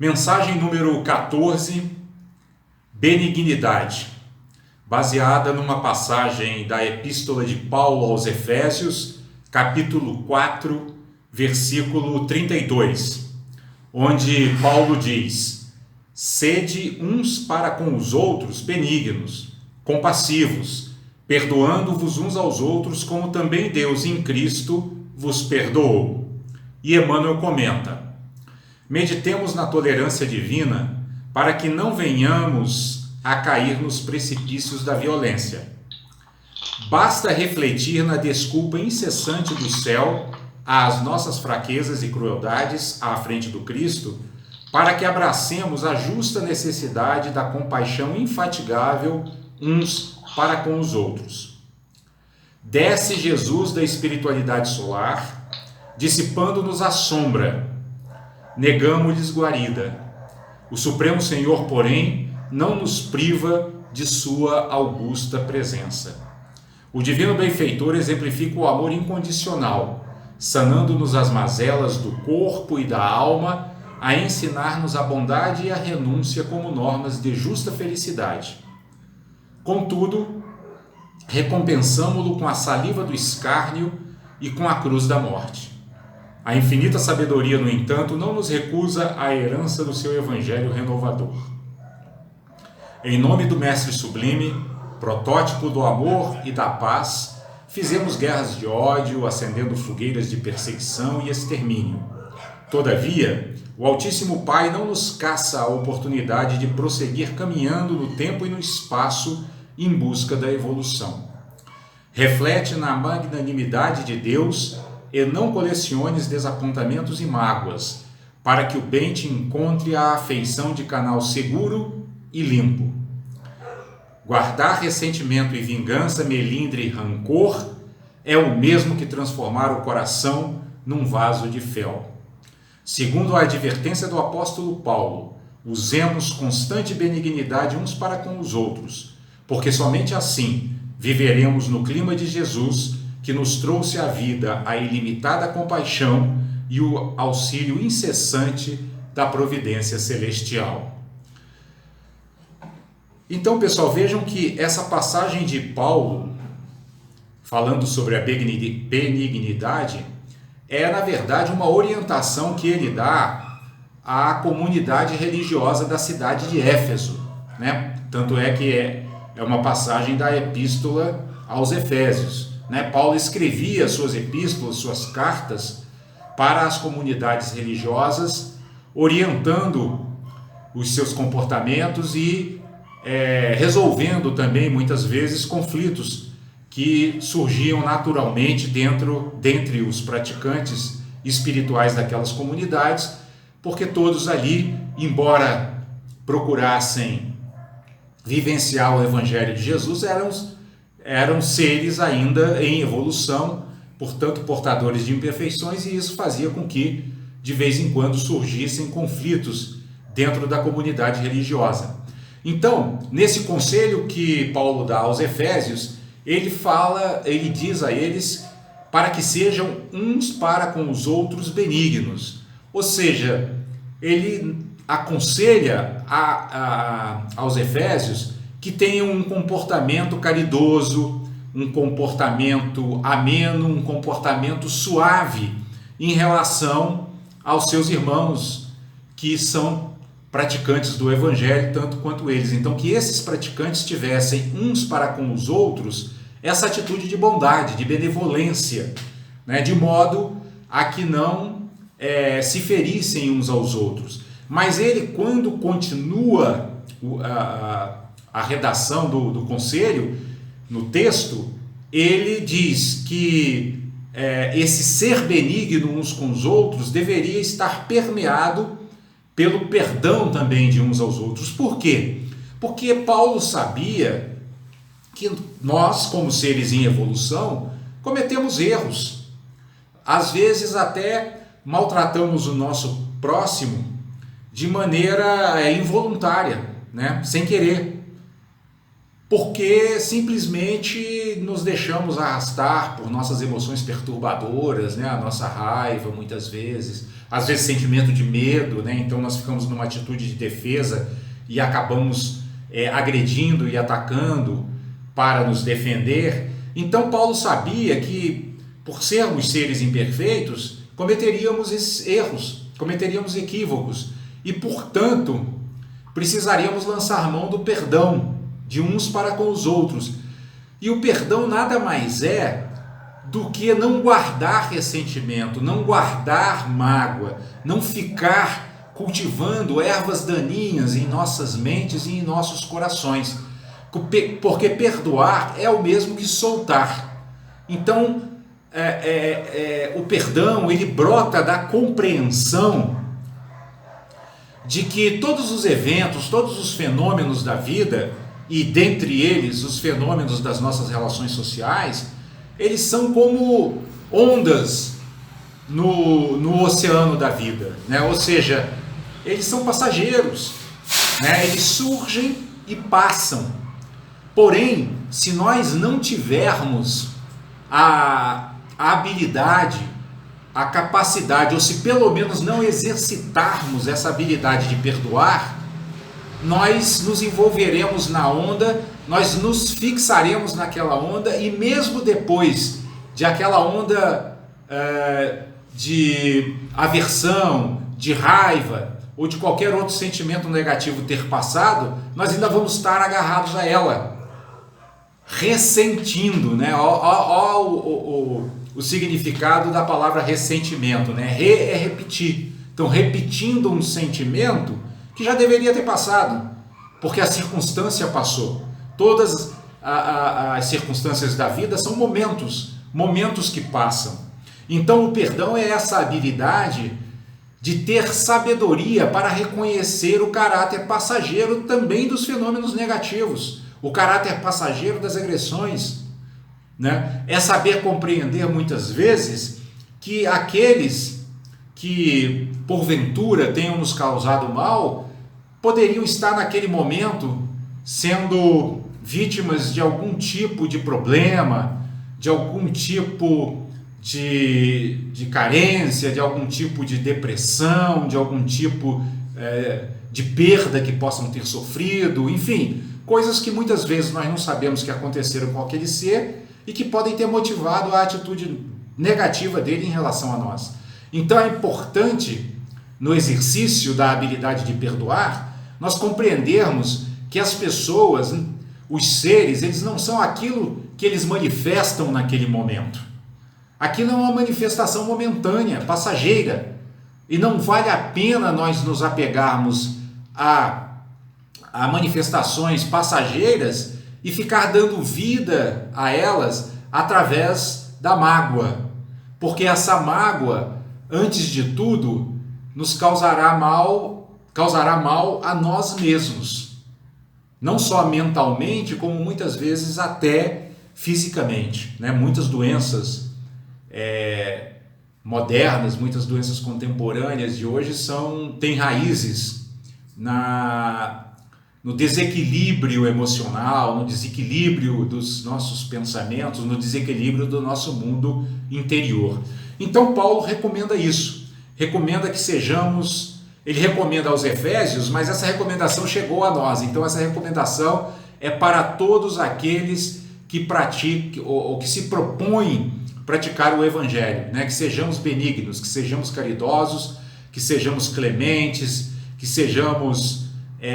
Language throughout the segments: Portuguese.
Mensagem número 14, benignidade, baseada numa passagem da Epístola de Paulo aos Efésios, capítulo 4, versículo 32, onde Paulo diz: sede uns para com os outros benignos, compassivos, perdoando-vos uns aos outros, como também Deus em Cristo vos perdoou. E Emmanuel comenta: meditemos na tolerância divina para que não venhamos a cair nos precipícios da violência. Basta refletir na desculpa incessante do céu às nossas fraquezas e crueldades à frente do Cristo, para que abracemos a justa necessidade da compaixão infatigável uns para com os outros. Desce Jesus da espiritualidade solar, dissipando-nos a sombra, negamos-lhes guarida. O Supremo Senhor, porém, não nos priva de sua augusta presença. O divino benfeitor exemplifica o amor incondicional, sanando-nos as mazelas do corpo e da alma, a ensinar-nos a bondade e a renúncia como normas de justa felicidade. Contudo, recompensamo-lo com a saliva do escárnio e com a cruz da morte. A infinita sabedoria, no entanto, não nos recusa a herança do seu evangelho renovador. Em nome do Mestre Sublime, protótipo do amor e da paz, fizemos guerras de ódio, acendendo fogueiras de perseguição e extermínio. Todavia, o Altíssimo Pai não nos caça a oportunidade de prosseguir caminhando no tempo e no espaço em busca da evolução. Reflete na magnanimidade de Deus e não coleciones desapontamentos e mágoas, para que o bem te encontre a afeição de canal seguro e limpo. Guardar ressentimento e vingança, melindre e rancor é o mesmo que transformar o coração num vaso de fel. Segundo a advertência do apóstolo Paulo, usemos constante benignidade uns para com os outros, porque somente assim viveremos no clima de Jesus, que nos trouxe à vida a ilimitada compaixão e o auxílio incessante da providência celestial. Então, pessoal, vejam que essa passagem de Paulo, falando sobre a benignidade, é, na verdade, uma orientação que ele dá à comunidade religiosa da cidade de Éfeso, né? Tanto é que é uma passagem da Epístola aos Efésios. Paulo escrevia suas epístolas, suas cartas para as comunidades religiosas, orientando os seus comportamentos e resolvendo também, muitas vezes, conflitos que surgiam naturalmente dentre os praticantes espirituais daquelas comunidades, porque todos ali, embora procurassem vivenciar o Evangelho de Jesus, eram seres ainda em evolução, portanto portadores de imperfeições, e isso fazia com que de vez em quando surgissem conflitos dentro da comunidade religiosa. Então, nesse conselho que Paulo dá aos Efésios, ele diz a eles para que sejam uns para com os outros benignos, ou seja, ele aconselha aos Efésios que tenham um comportamento caridoso, um comportamento ameno, um comportamento suave em relação aos seus irmãos que são praticantes do Evangelho, tanto quanto eles. Então, que esses praticantes tivessem uns para com os outros essa atitude de bondade, de benevolência, de modo a que não se ferissem uns aos outros. Mas ele, quando continua a redação do conselho, no texto, ele diz que esse ser benigno uns com os outros deveria estar permeado pelo perdão também de uns aos outros. Por quê? Porque Paulo sabia que nós, como seres em evolução, cometemos erros. Às vezes até maltratamos o nosso próximo de maneira involuntária, sem querer. porque simplesmente nos deixamos arrastar por nossas emoções perturbadoras, né? A nossa raiva, muitas vezes, às vezes sentimento de medo, né? Então nós ficamos numa atitude de defesa e acabamos agredindo e atacando para nos defender. Então Paulo sabia que, por sermos seres imperfeitos, cometeríamos esses erros, cometeríamos equívocos e, portanto, precisaríamos lançar mão do perdão de uns para com os outros. E o perdão nada mais é do que não guardar ressentimento, não guardar mágoa, não ficar cultivando ervas daninhas em nossas mentes e em nossos corações. Porque perdoar é o mesmo que soltar. Então, o perdão, ele brota da compreensão de que todos os eventos, todos os fenômenos da vida, e dentre eles os fenômenos das nossas relações sociais, eles são como ondas no oceano da vida, né? Ou seja, eles são passageiros, né? Eles surgem e passam. Porém, se nós não tivermos a habilidade, a capacidade, ou se pelo menos não exercitarmos essa habilidade de perdoar, nós nos envolveremos na onda, nós nos fixaremos naquela onda, e mesmo depois de aquela onda de aversão, de raiva ou de qualquer outro sentimento negativo ter passado, nós ainda vamos estar agarrados a ela, ressentindo, né? O significado da palavra ressentimento, né? É repetir. Então, repetindo um sentimento que já deveria ter passado, porque a circunstância passou. Todas as circunstâncias da vida são momentos que passam. Então, o perdão é essa habilidade de ter sabedoria para reconhecer o caráter passageiro também dos fenômenos negativos, o caráter passageiro das agressões, né? É saber compreender muitas vezes que aqueles que porventura tenham nos causado mal poderiam estar naquele momento sendo vítimas de algum tipo de problema, de algum tipo de carência, de algum tipo de depressão, de algum tipo de perda que possam ter sofrido, enfim, coisas que muitas vezes nós não sabemos que aconteceram com aquele ser e que podem ter motivado a atitude negativa dele em relação a nós. Então é importante, no exercício da habilidade de perdoar, nós compreendermos que as pessoas, os seres, eles não são aquilo que eles manifestam naquele momento. Aquilo é uma manifestação momentânea, passageira, e não vale a pena nós nos apegarmos a manifestações passageiras e ficar dando vida a elas através da mágoa, porque essa mágoa, antes de tudo, nos causará mal a nós mesmos, não só mentalmente, como muitas vezes até fisicamente, né? Muitas doenças modernas, muitas doenças contemporâneas de hoje têm raízes no desequilíbrio emocional, no desequilíbrio dos nossos pensamentos, no desequilíbrio do nosso mundo interior. Então Paulo recomenda isso, recomenda que sejamos, ele recomenda aos Efésios, mas essa recomendação chegou a nós, então essa recomendação é para todos aqueles que praticam ou que se propõem praticar o Evangelho, né? Que sejamos benignos, que sejamos caridosos, que sejamos clementes, que sejamos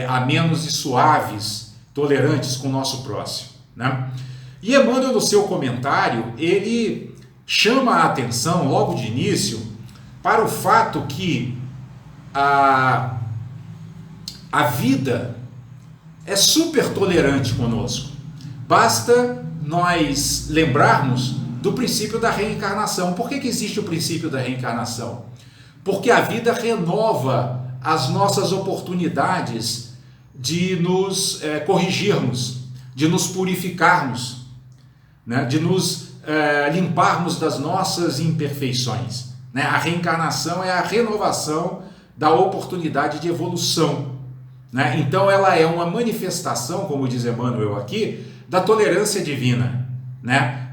amenos e suaves, tolerantes com o nosso próximo, né? E Emmanuel, no seu comentário, ele chama a atenção logo de início para o fato que a vida é super tolerante conosco. Basta nós lembrarmos do princípio da reencarnação. Por que existe o princípio da reencarnação? Porque a vida renova as nossas oportunidades de nos corrigirmos, de nos purificarmos, né? De nos limparmos das nossas imperfeições, né? A reencarnação é a renovação da oportunidade de evolução, né? Então ela é uma manifestação, como diz Emmanuel aqui, da tolerância divina, né?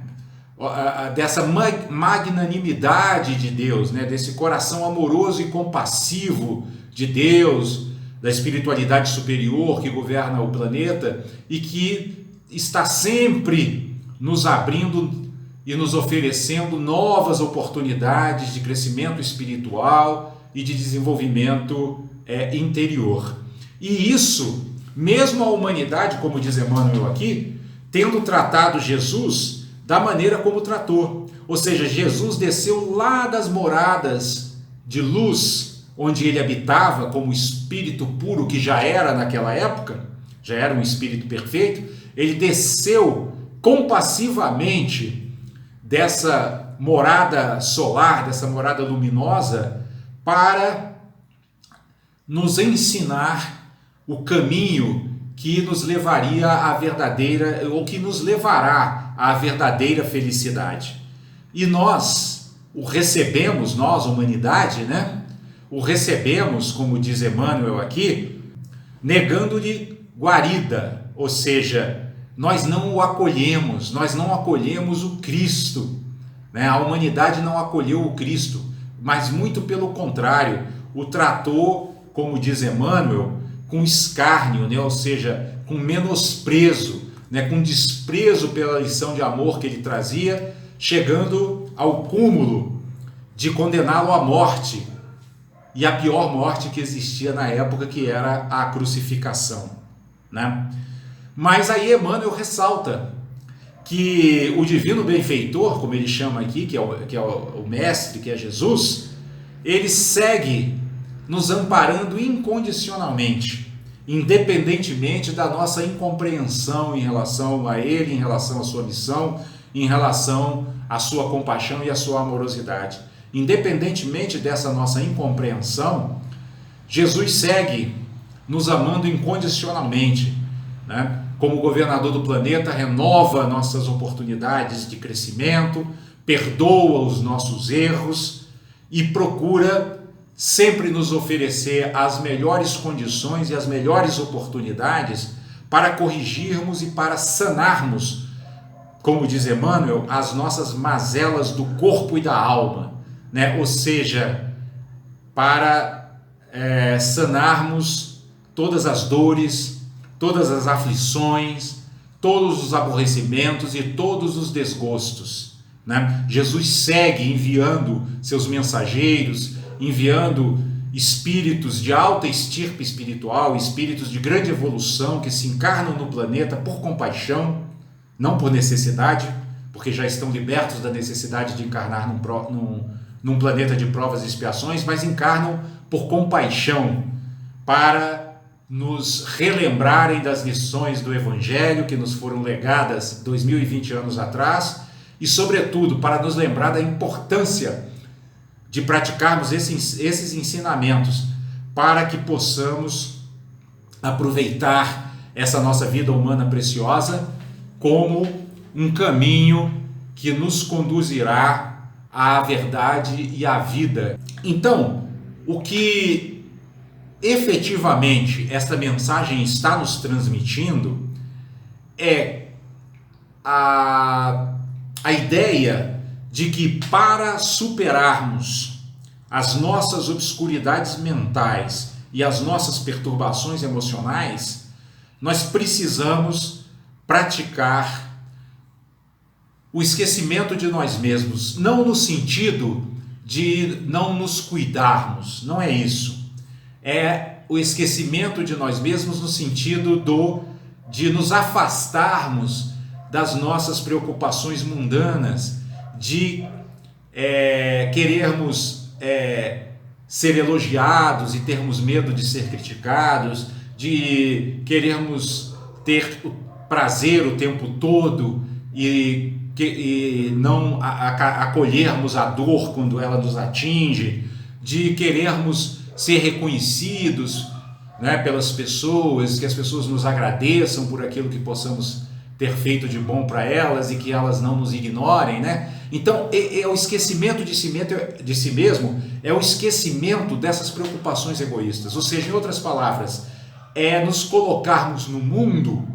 Dessa magnanimidade de Deus, né? Desse coração amoroso e compassivo de Deus, da espiritualidade superior que governa o planeta e que está sempre nos abrindo e nos oferecendo novas oportunidades de crescimento espiritual e de desenvolvimento interior. E isso, mesmo a humanidade, como diz Emmanuel aqui, tendo tratado Jesus da maneira como tratou. Ou seja, Jesus desceu lá das moradas de luz, onde ele habitava como espírito puro que já era naquela época, já era um espírito perfeito, ele desceu compassivamente dessa morada solar, dessa morada luminosa, para nos ensinar o caminho que nos levaria à verdadeira, ou que nos levará à verdadeira felicidade. E nós o recebemos, nós, humanidade, né? O recebemos, como diz Emmanuel aqui, negando-lhe guarida, ou seja, nós não o acolhemos, nós não acolhemos o Cristo, né? A humanidade não acolheu o Cristo, mas muito pelo contrário, o tratou, como diz Emmanuel, com escárnio, né? Ou seja, com menosprezo, né? Com desprezo pela lição de amor que ele trazia, chegando ao cúmulo de condená-lo à morte, e a pior morte que existia na época, que era a crucificação, né? Mas aí Emmanuel ressalta que o divino benfeitor, como ele chama aqui, que é o mestre, que é Jesus, ele segue nos amparando incondicionalmente, independentemente da nossa incompreensão em relação a ele, em relação à sua missão, em relação à sua compaixão e à sua amorosidade. Independentemente dessa nossa incompreensão, Jesus segue nos amando incondicionalmente, né? Como governador do planeta, renova nossas oportunidades de crescimento, perdoa os nossos erros e procura sempre nos oferecer as melhores condições e as melhores oportunidades para corrigirmos e para sanarmos, como diz Emmanuel, as nossas mazelas do corpo e da alma, né? Ou seja, para sanarmos todas as dores, todas as aflições, todos os aborrecimentos e todos os desgostos, né? Jesus segue enviando seus mensageiros, enviando espíritos de alta estirpe espiritual, espíritos de grande evolução que se encarnam no planeta por compaixão, não por necessidade, porque já estão libertos da necessidade de encarnar num planeta de provas e expiações, mas encarnam por compaixão, para nos relembrarem das lições do Evangelho que nos foram legadas 2020 anos atrás e, sobretudo, para nos lembrar da importância de praticarmos esses ensinamentos para que possamos aproveitar essa nossa vida humana preciosa como um caminho que nos conduzirá à verdade e à vida. Então, o que efetivamente esta mensagem está nos transmitindo é a ideia de que, para superarmos as nossas obscuridades mentais e as nossas perturbações emocionais, nós precisamos praticar o esquecimento de nós mesmos, não no sentido de não nos cuidarmos, não é isso. É o esquecimento de nós mesmos no sentido de nos afastarmos das nossas preocupações mundanas, de querermos ser elogiados e termos medo de ser criticados, de querermos ter o prazer o tempo todo e não acolhermos a dor quando ela nos atinge, de querermos ser reconhecidos, né, pelas pessoas, que as pessoas nos agradeçam por aquilo que possamos ter feito de bom para elas e que elas não nos ignorem, né? Então, é o esquecimento de si mesmo, é o esquecimento dessas preocupações egoístas. Ou seja, em outras palavras, é nos colocarmos no mundo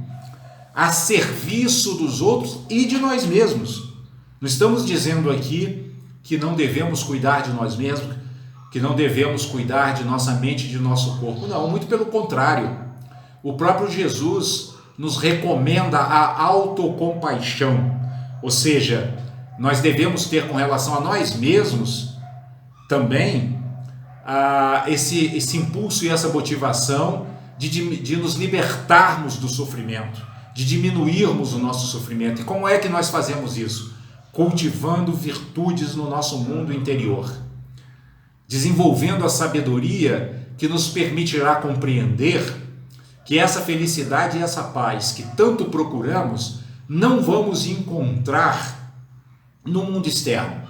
a serviço dos outros e de nós mesmos. Não estamos dizendo aqui que não devemos cuidar de nós mesmos, que não devemos cuidar de nossa mente e de nosso corpo. Não, muito pelo contrário. O próprio Jesus nos recomenda a autocompaixão, ou seja, nós devemos ter com relação a nós mesmos também esse impulso e essa motivação de nos libertarmos do sofrimento, de diminuirmos o nosso sofrimento. E como é que nós fazemos isso? Cultivando virtudes no nosso mundo interior, desenvolvendo a sabedoria que nos permitirá compreender que essa felicidade e essa paz que tanto procuramos não vamos encontrar no mundo externo,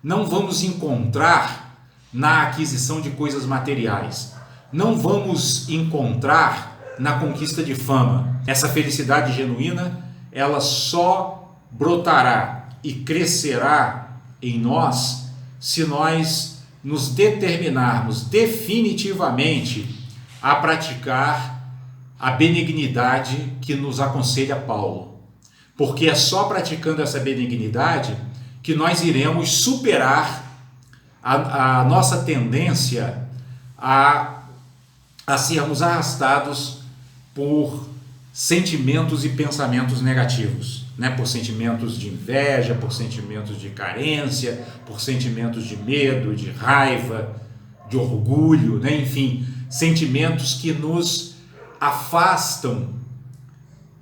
não vamos encontrar na aquisição de coisas materiais, não vamos encontrar na conquista de fama. Essa felicidade genuína, ela só brotará e crescerá em nós se nós nos determinarmos definitivamente a praticar a benignidade que nos aconselha Paulo. Porque é só praticando essa benignidade que nós iremos superar a nossa tendência a sermos arrastados por sentimentos e pensamentos negativos, né? Por sentimentos de inveja, por sentimentos de carência, por sentimentos de medo, de raiva, de orgulho, né? Enfim, sentimentos que nos afastam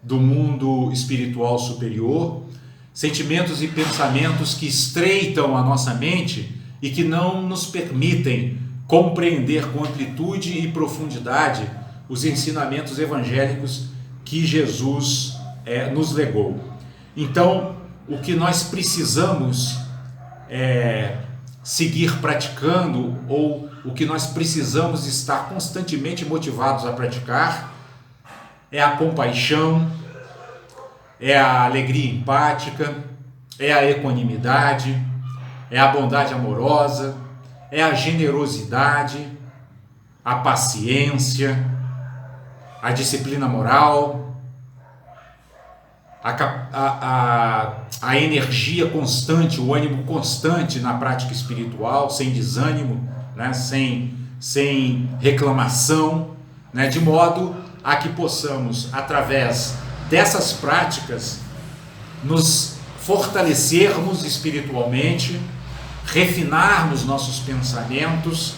do mundo espiritual superior, sentimentos e pensamentos que estreitam a nossa mente e que não nos permitem compreender com amplitude e profundidade os ensinamentos evangélicos que Jesus nos legou. Então, o que nós precisamos seguir praticando, ou o que nós precisamos estar constantemente motivados a praticar, é a compaixão, é a alegria empática, é a equanimidade, é a bondade amorosa, é a generosidade, a paciência, a disciplina moral, a energia constante, o ânimo constante na prática espiritual, sem desânimo, né? sem reclamação, né? De modo a que possamos, através dessas práticas, nos fortalecermos espiritualmente, refinarmos nossos pensamentos,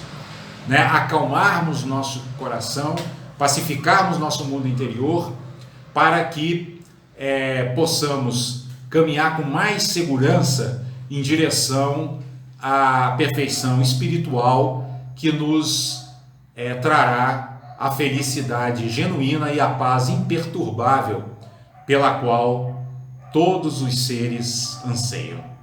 né? Acalmarmos nosso coração, pacificarmos nosso mundo interior, para que possamos caminhar com mais segurança em direção à perfeição espiritual que nos trará a felicidade genuína e a paz imperturbável pela qual todos os seres anseiam.